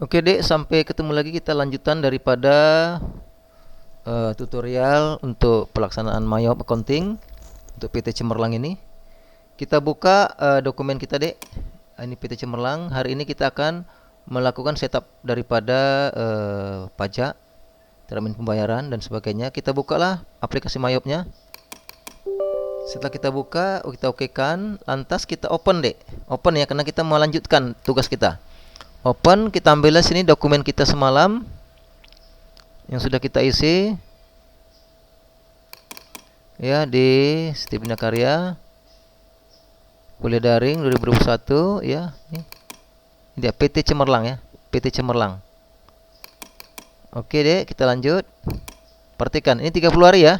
Oke Dek, sampai ketemu lagi, kita lanjutan daripada tutorial untuk pelaksanaan Mayop Accounting untuk PT Cemerlang ini. Kita buka dokumen kita Dek. Ini PT Cemerlang. Hari ini kita akan melakukan setup daripada pajak, termin pembayaran dan sebagainya. Kita bukalah aplikasi Mayopnya. Setelah kita buka, kita okekan, lantas kita open Dek. Open ya, karena kita mau lanjutkan tugas kita. Open, kita ambillah sini dokumen kita semalam yang sudah kita isi ya di Siti Bina Karya kuliah daring 2021 ya. Ini dia PT Cemerlang ya, PT Cemerlang. Oke Dek, kita lanjut. Perhatikan, ini 30 hari ya.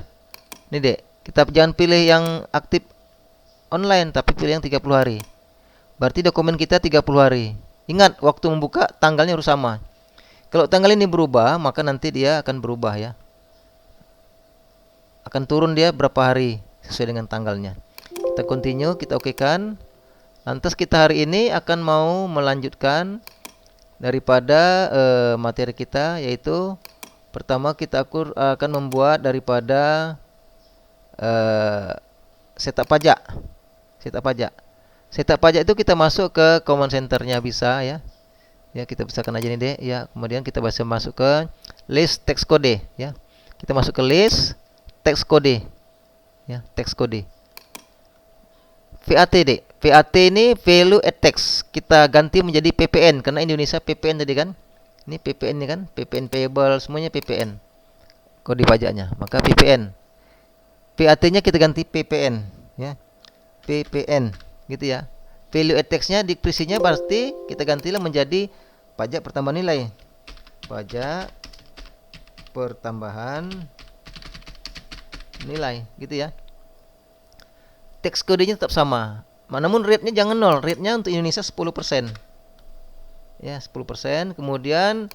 Ini Dek, kita jangan pilih yang aktif online, tapi pilih yang 30 hari. Berarti dokumen kita 30 hari. Ingat, waktu membuka tanggalnya harus sama. Kalau tanggal ini berubah, maka nanti dia akan berubah ya. Akan turun dia berapa hari sesuai dengan tanggalnya. Kita continue, kita okekan. Lantas kita hari ini akan mau melanjutkan daripada materi kita, yaitu pertama kita akan membuat daripada setup pajak. Setup pajak. Setup pajak itu kita masuk ke command centernya bisa ya. Ya, kita pisahkan aja nih Dek ya. Kemudian kita bisa masuk ke list text code ya. Kita masuk ke list text code ya, text code. VAT Dek. VAT ini value add text. Kita ganti menjadi PPN karena Indonesia PPN tadi kan. Ini PPN ini kan, PPN payable semuanya PPN. Kode pajaknya. Maka PPN. VAT-nya kita ganti PPN ya. PPN gitu ya. Value add text-nya dikrisinya pasti kita gantilah menjadi pajak pertambahan nilai. Pajak pertambahan nilai gitu ya. Teks kodenya tetap sama. Namun rate-nya jangan 0. Rate-nya untuk Indonesia 10%. Ya, 10%. Kemudian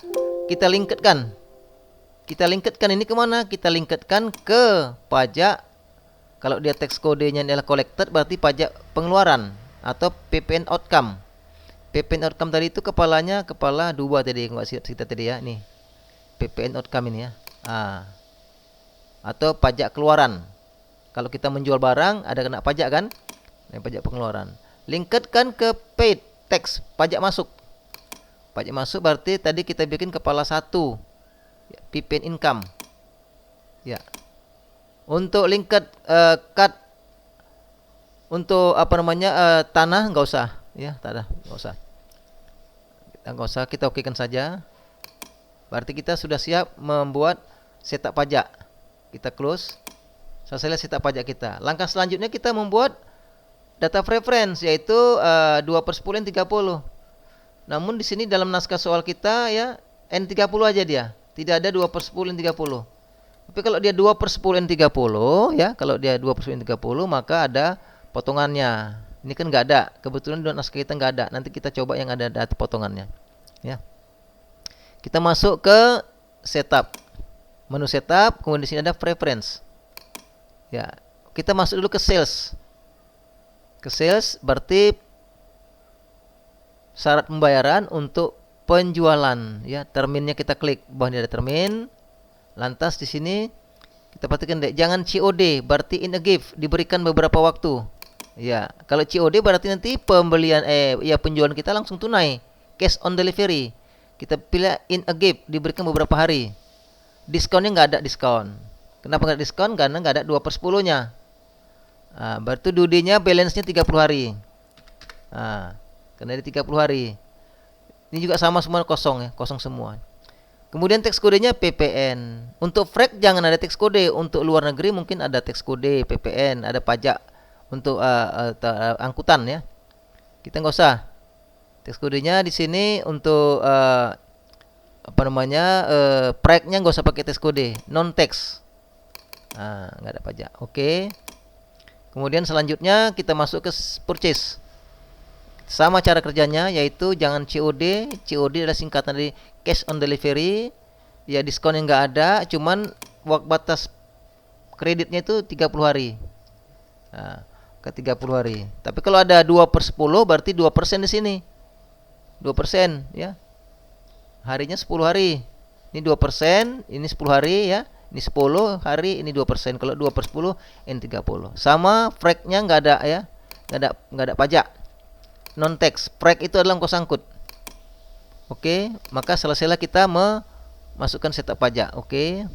kita lingketkan. Kita lingketkan ini kemana? Kita lingketkan ke pajak. Kalau dia teks kodenya adalah collected, berarti pajak pengeluaran atau PPN outcome. PPN outcome tadi itu kepalanya kepala 2 tadi, enggak kita tadi ya, nih. PPN outcome ini ya. Atau pajak keluaran. Kalau kita menjual barang ada kena pajak kan? Nah, pajak pengeluaran. Lingketkan ke paid tax, pajak masuk. Pajak masuk berarti tadi kita bikin kepala 1. Ya, PPN income. Ya. Untuk lingkar cut untuk tanah enggak usah ya, tanah enggak usah. Kita enggak usah, kita okekan saja. Berarti kita sudah siap membuat setup pajak. Kita close. Selesai setup pajak kita. Langkah selanjutnya kita membuat data preference, yaitu 2/10 N30. Namun di sini dalam naskah soal kita ya N30 aja dia. Tidak ada 2/10 N30. Tapi kalau dia 2/10 N30 ya, kalau dia 2/10 N30 maka ada potongannya. Ini kan nggak ada. Kebetulan di naskah kita nggak ada. Nanti kita coba yang ada data potongannya. Ya. Kita masuk ke setup. Menu setup, kemudian di sini ada preference. Ya, kita masuk dulu ke sales. Ke sales berarti syarat pembayaran untuk penjualan ya. Terminnya kita klik, bawah ini ada termin. Lantas di sini kita perhatikan deh, jangan COD, berarti in a gift, diberikan beberapa waktu. Ya, kalau COD berarti nanti pembelian penjualan kita langsung tunai, cash on delivery. Kita pilih in a gift, diberikan beberapa hari. Diskonnya nggak ada diskon. Kenapa nggak diskon? Karena nggak ada 2/10-nya. Berarti due-nya balance-nya 30 hari. Karena ada 30 hari. Ini juga sama semua kosong ya, kosong semua. Kemudian teks kodenya PPN. Untuk freight jangan ada teks kode. Untuk luar negeri mungkin ada teks kode PPN, ada pajak untuk angkutan ya. Kita nggak usah. Teks kodenya di sini untuk freight-nya nggak usah pakai teks kode, non teks. Nggak ada pajak. Oke. Kemudian selanjutnya kita masuk ke purchase. Sama cara kerjanya, yaitu jangan COD. COD adalah singkatan dari cash on delivery. Ya, diskon yang nggak ada, cuman batas kreditnya itu 30 hari. Ke 30 hari. Tapi kalau ada 2/10 berarti 2% di sini. 2% ya. harinya 10 hari. Ini 2%, ini 10 hari ya. Ini 10 hari, ini 2%. Kalau 2/10, ini 30. Sama frag-nya nggak ada ya. Nggak ada pajak. Non tax. Frag itu adalah ongkos angkut. Oke, maka selesailah kita memasukkan setup pajak. Oke.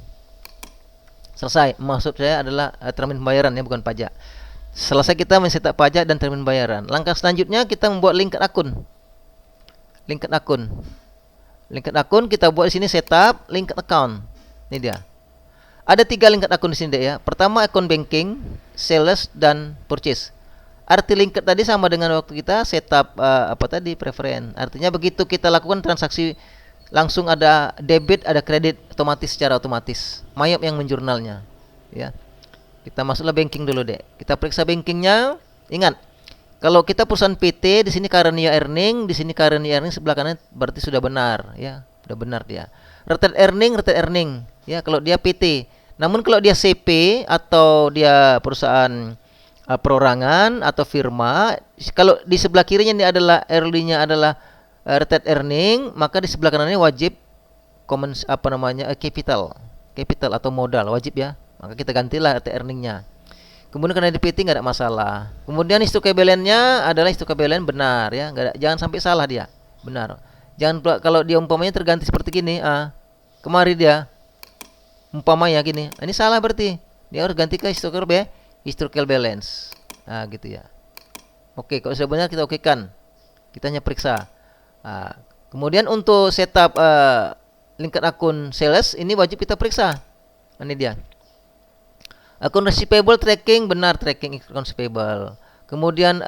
Selesai. Maksud saya adalah termin pembayaran ya, bukan pajak. Selesai kita men-setup pajak dan termin pembayaran. Langkah selanjutnya kita membuat linked akun. Linked akun. Linked akun kita buat di sini setup linked account. Ini dia. Ada 3 linked akun di sini deh ya. Pertama akun banking, sales dan purchase. Arti linked tadi sama dengan waktu kita setup preference. Artinya begitu kita lakukan transaksi langsung ada debit, ada kredit otomatis secara otomatis. Mayap yang menjurnalnya, ya. Kita masuklah banking dulu deh. Kita periksa bankingnya. Ingat, kalau kita perusahaan PT di sini current year earning, di sini current year earning sebelah kanan berarti sudah benar, ya. Sudah benar dia. Retained earning, ya. Kalau dia PT. Namun kalau dia CP atau dia perusahaan perorangan atau firma, kalau di sebelah kirinya ini adalah early-nya adalah retained earning, maka di sebelah kanannya wajib capital atau modal wajib ya. Maka kita gantilah retained earningnya. Kemudian karena di PT nggak ada masalah. Kemudian historical balance-nya adalah historical balance benar ya, jangan sampai salah dia, benar. Jangan kalau dia umpamanya terganti seperti gini, kemari dia umpamanya gini, ini salah berarti dia harus ganti ke historical balance. Nah, gitu ya. Oke, kalau sudah benar kita okekan. Kita hanya periksa. Nah, kemudian untuk setup linked akun sales ini wajib kita periksa. Ini dia. Akun receivable tracking benar, tracking akun receivable. Kemudian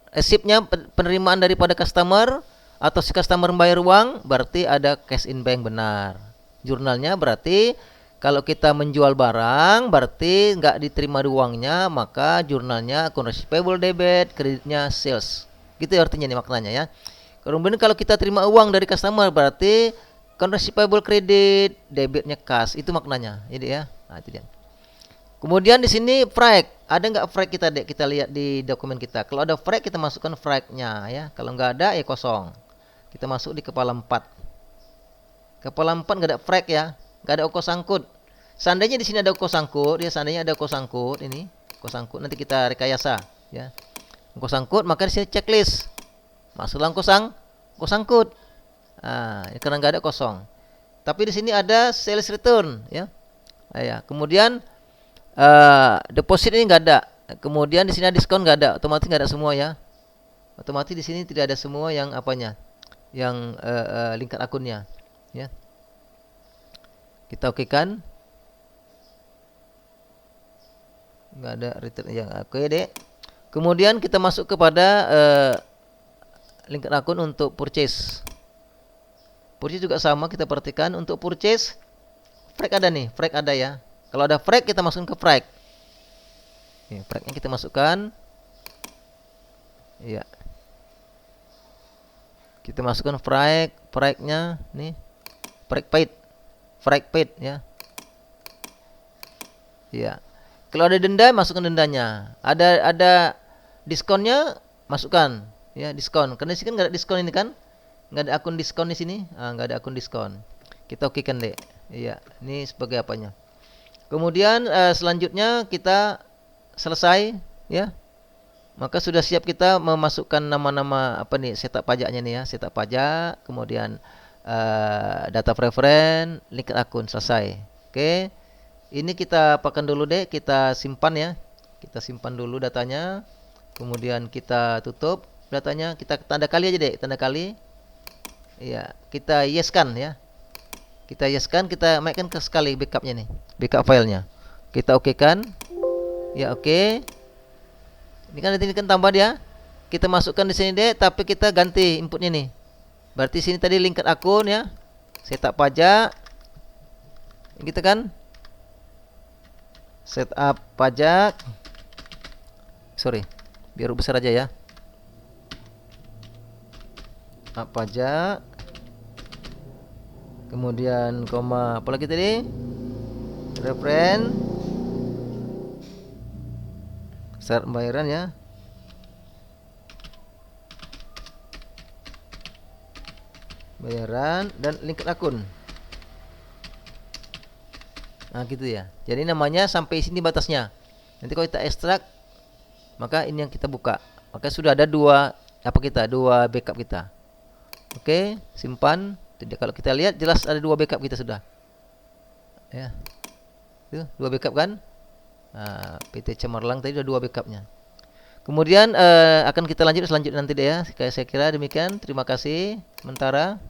receipt-nya penerimaan daripada customer atau si customer membayar uang berarti ada cash in bank benar. Jurnalnya berarti kalau kita menjual barang berarti nggak diterima uangnya, maka jurnalnya akun receivable debit, kreditnya sales. Gitu ya artinya nih maknanya ya. Kemudian kalau kita terima uang dari customer berarti akun receivable kredit, debitnya cash. Itu maknanya. Jadi ya. Nah, itu dia. Kemudian di sini frag. Ada nggak frag kita dek? Kita lihat di dokumen kita. Kalau ada frag kita masukkan fragnya ya. Kalau nggak ada ya kosong. Kita masuk di kepala 4. Kepala 4 nggak ada frag ya. Nggak ada ongkos angkut. Seandainya di sini ada ongkos angkut, ya seandainya ada ongkos angkut ini, ongkos angkut nanti kita rekayasa, ya. Ongkos angkut maka di sini checklist. Masuklah ongkos angkut. Nah, karena nggak ada kosong. Tapi di sini ada sales return, ya. Nah, ya. Kemudian deposit ini nggak ada. Kemudian di sini ada diskon nggak ada. Otomatis nggak ada semua ya. Otomatis di sini tidak ada semua yang apanya, yang lingkar akunnya, ya. Kita okekan. Nggak ada return yang oke deh. Kemudian kita masuk kepada lingkar akun untuk purchase. Purchase juga sama, kita perhatikan untuk purchase frag ada nih, frag ada ya. Kalau ada frag kita masukkan ke frag. Nih, fragnya kita masukkan. Iya. Kita masukkan fragnya nih. Frag paid ya. Iya. Kalau ada denda masukkan dendanya. Ada diskonnya masukkan ya, diskon. Karena di sini kan nggak ada diskon ini kan? Nggak ada akun diskon di sini. Nggak ada akun diskon. Kita okekan deh. Iya, ini sebagai apanya. Kemudian selanjutnya kita selesai ya. Maka sudah siap kita memasukkan nama-nama apa nih, setup pajaknya nih ya, setup pajak, kemudian data preference, link akun, selesai. Oke. Ini kita apakan dulu deh, kita simpan ya. Kita simpan dulu datanya. Kemudian kita tutup datanya, kita tanda kali aja deh, tanda kali. Iya, kita yeskan ya. Kita yeskan, kita mainkan ke sekali backupnya nih, backup filenya. Kita okekan. Ya oke. Ini kan nanti kan tambah dia. Kita masukkan di sini deh, tapi kita ganti inputnya nih. Berarti sini tadi link akun ya. Setup pajak. Gitu kan? Setup pajak. Sorry, biar besar aja ya. Pajak. Kemudian koma apa lagi tadi? Referen. Syarat pembayaran ya. bayaran dan link akun. Nah gitu ya. Jadi namanya sampai sini batasnya. Nanti kalau kita ekstrak, maka ini yang kita buka. Maka sudah ada dua dua backup kita. Oke, simpan. Jadi kalau kita lihat jelas ada dua backup kita sudah. Ya, itu dua backup kan? Nah, PT Cemerlang tadi sudah dua backupnya. Kemudian akan kita lanjut selanjutnya nanti deh ya. Saya kira demikian. Terima kasih. Sementara.